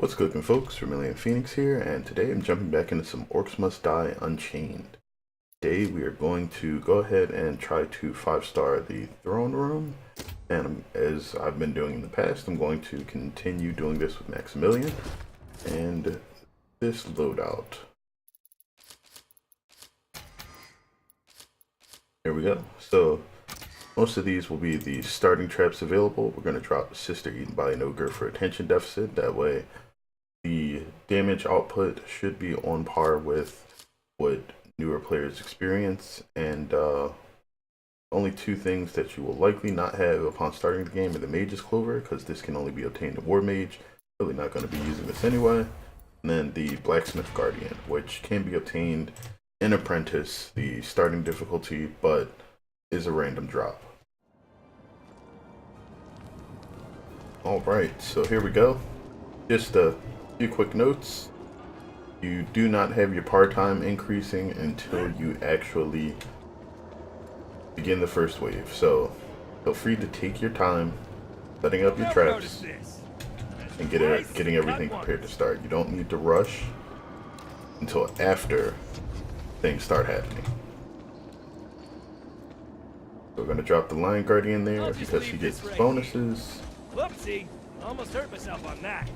What's cooking, folks? Vermillion Phoenix here, and today I'm jumping back into some Orcs Must Die Unchained. Today we are going to go ahead and try to 5-star the throne room, and as I've been doing in the past, I'm going to continue doing this with Maximilian and this loadout. Here we go. So most of these will be the starting traps available. We're going to drop Sister Eaten by an Ogre for attention deficit. That way the damage output should be on par with what newer players experience, and only two things that you will likely not have upon starting the game are the Mage's Clover, because this can only be obtained in War Mage. Really not going to be using this anyway. And then the Blacksmith Guardian, which can be obtained in Apprentice, the starting difficulty, but is a random drop. Alright, so here we go. Just a few quick notes. You do not have your par time increasing until you actually begin the first wave. So feel free to take your time setting up your traps and getting everything prepared to start. You don't need to rush until after things start happening. So we're going to drop the Lion Guardian there because he gets bonuses. Whoopsie, almost hurt myself on that.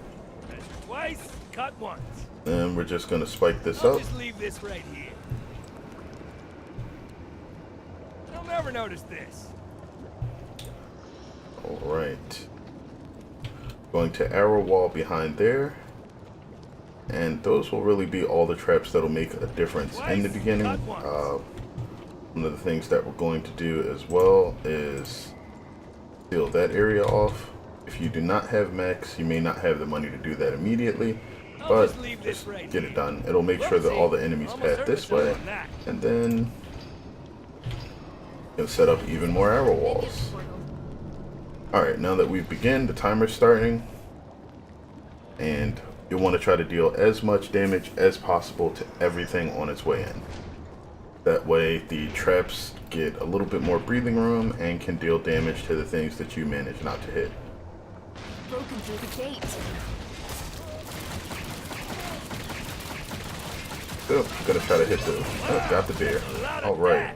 Twice, cut once. And we're just going to spike this I'll up. just leave this right here. I'll never notice this. Alright. Going to arrow wall behind there. And those will really be all the traps that'll make a difference in the beginning. One of the things that we're going to do as well is seal that area off. If you do not have max, you may not have the money to do that immediately, but just get it done. It'll make sure that all the enemies pass this way, and then you'll set up even more arrow walls. Alright, now that we've begun, the timer's starting, and you'll want to try to deal as much damage as possible to everything on its way in. That way the traps get a little bit more breathing room and can deal damage to the things that you manage not to hit. Broken through the gate. So, I'm gonna try to hit the... Oh, got the bear. Alright.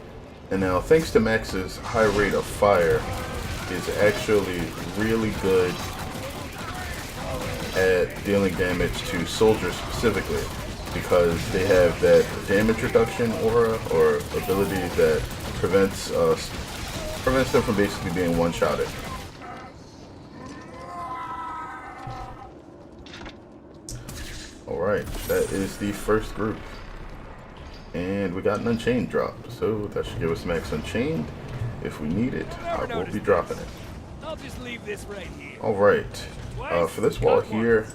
And now, thanks to Max's high rate of fire, is actually really good at dealing damage to soldiers specifically, because they have that damage reduction aura or ability that prevents them from basically being one-shotted. Alright, that is the first group. And we got an Unchained drop, so that should give us max Unchained. If we need it, I will be dropping it. I'll just leave this right here. Alright, for this wall here,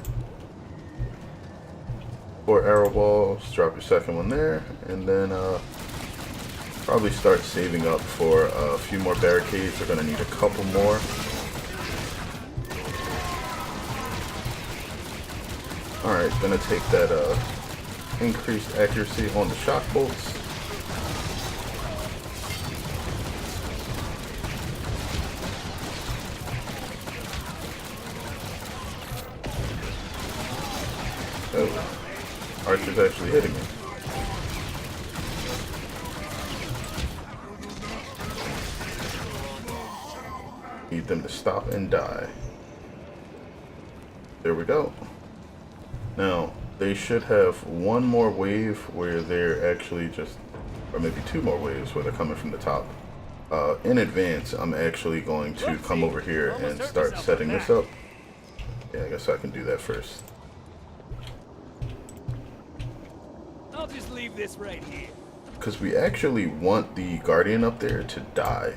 4 arrow balls, drop your second one there, and then probably start saving up for a few more barricades. We're going to need a couple more. Alright, gonna take that increased accuracy on the shock bolts. Oh, Archer's actually hitting me. Need them to stop and die. There we go. Now, they should have one more wave where they're actually just, or maybe 2 more waves where they're coming from the top. In advance, I'm actually going to come over here and start setting this up. Yeah, I guess I can do that first. I'll just leave this right here. Because we actually want the Guardian up there to die.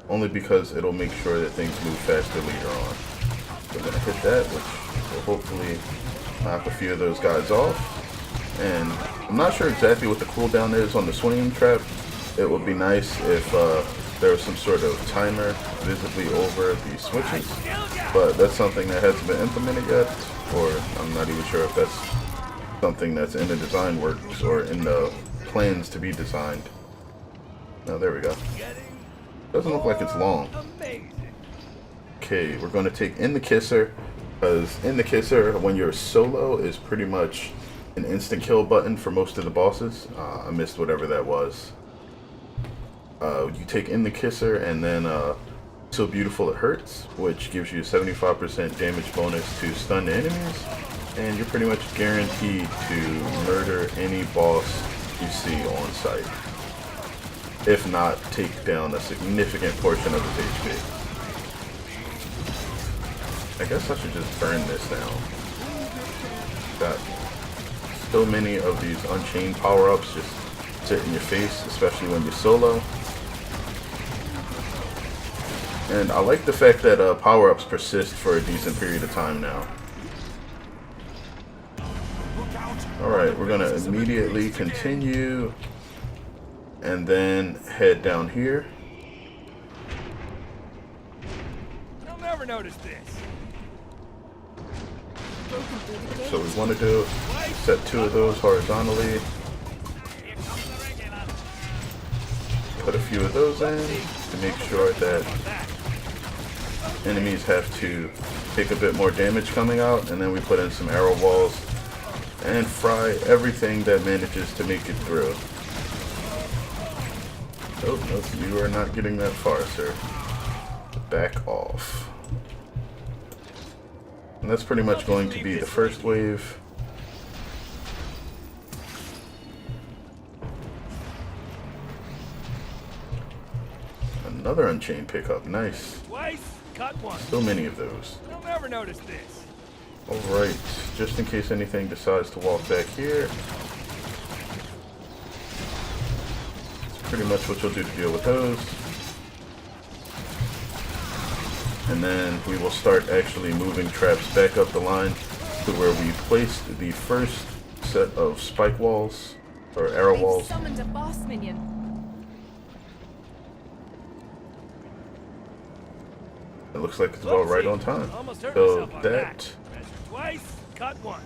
Only because it'll make sure that things move faster later on. So we're going to hit that, which will hopefully knock a few of those guys off. And I'm not sure exactly what the cooldown is on the swinging trap. It would be nice if there was some sort of timer visibly over the switches. But that's something that hasn't been implemented yet, or I'm not even sure if that's something that's in the design works or in the plans to be designed. Oh, there we go. Doesn't look like it's long. Amazing. Okay, we're going to take In the Kisser, because In the Kisser, when you're solo, is pretty much an instant kill button for most of the bosses. I missed whatever that was. You take In the Kisser and then So Beautiful It Hurts, which gives you a 75% damage bonus to stun enemies, and you're pretty much guaranteed to murder any boss you see on sight. If not, take down a significant portion of his HP. I guess I should just burn this down. Got so many of these Unchained power-ups just sit in your face, especially when you're solo. And I like the fact that power-ups persist for a decent period of time now. Alright, we're gonna immediately continue and then head down here. You'll never notice this. Broken through the gate. So we want to do set 2 of those horizontally. Put a few of those in to make sure that enemies have to take a bit more damage coming out, and then we put in some arrow walls and fry everything that manages to make it through. Oh, nope, you are not getting that far, sir. Back off. And that's pretty much going to be the first wave. Another Unchained pickup, nice. Twice, cut once. So many of those. You'll never notice this. Alright, just in case anything decides to walk back here. It's pretty much what you'll do to deal with those. And then we will start actually moving traps back up the line to where we placed the first set of spike walls, or arrow They've walls. summoned a boss minion. It looks like it's about right on time. Almost hurt So myself on that Measure twice, cut once.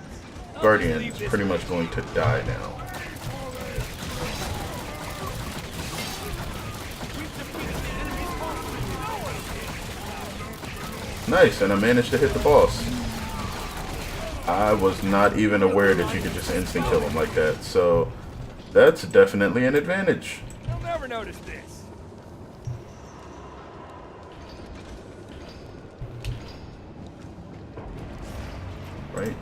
I'll Guardian just leave is this pretty for much going to die now. Nice, and I managed to hit the boss. I was not even aware that you could just instant kill him like that, so that's definitely an advantage. You'll never notice this. Right.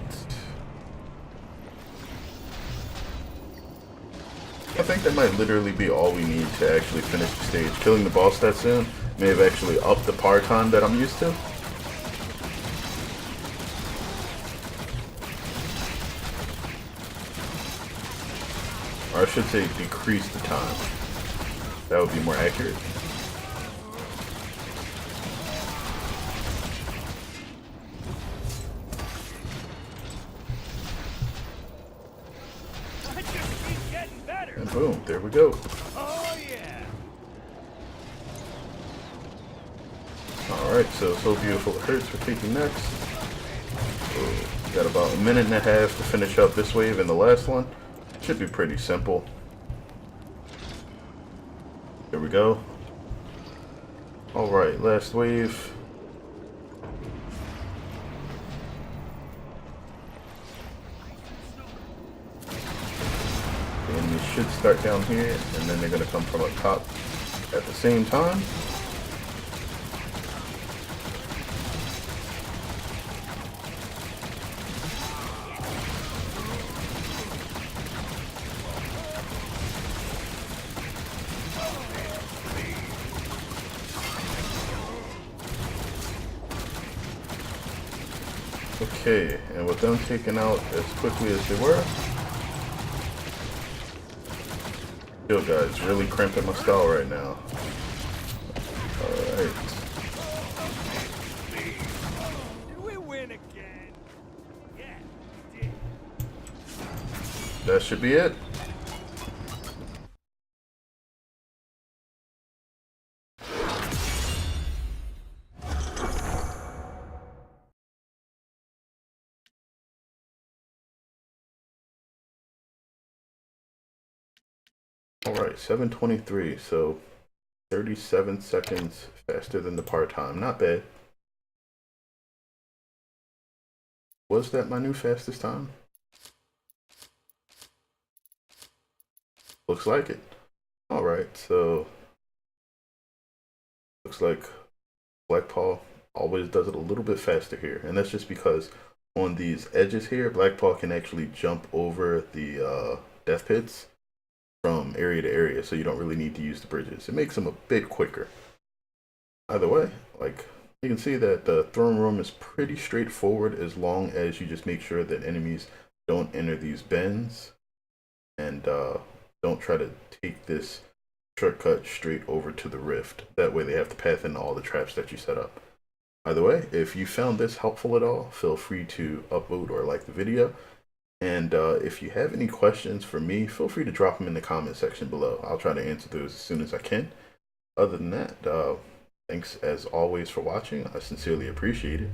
I think that might literally be all we need to actually finish the stage. Killing the boss that soon may have actually upped the power time that I'm used to. Or I should say decrease the time. That would be more accurate. I just keep getting better. And boom, there we go. Oh yeah. Alright, so Beautiful It Hurts we're taking next. So, got about a minute and a half to finish up this wave and the last one. Should be pretty simple. Here we go. Alright, last wave. The enemies should start down here, and then they're going to come from up top at the same time. Okay, and with them taken out as quickly as they were, yo guys, really cramping my style right now. Alright. Did we win again? Yeah, we did. That should be it. Alright, 7:23, so 37 seconds faster than the par time. Not bad. Was that my new fastest time? Looks like it. Alright, so looks like Black Paw always does it a little bit faster here. And that's just because on these edges here, Black Paw can actually jump over the death pits from area to area, so you don't really need to use the bridges. It makes them a bit quicker. Either way, like you can see that the throne room is pretty straightforward as long as you just make sure that enemies don't enter these bends and don't try to take this shortcut straight over to the rift. That way they have to path into all the traps that you set up. Either way, if you found this helpful at all, feel free to upvote or like the video. And if you have any questions for me, feel free to drop them in the comment section below. I'll try to answer those as soon as I can. Other than that, thanks as always for watching. I sincerely appreciate it.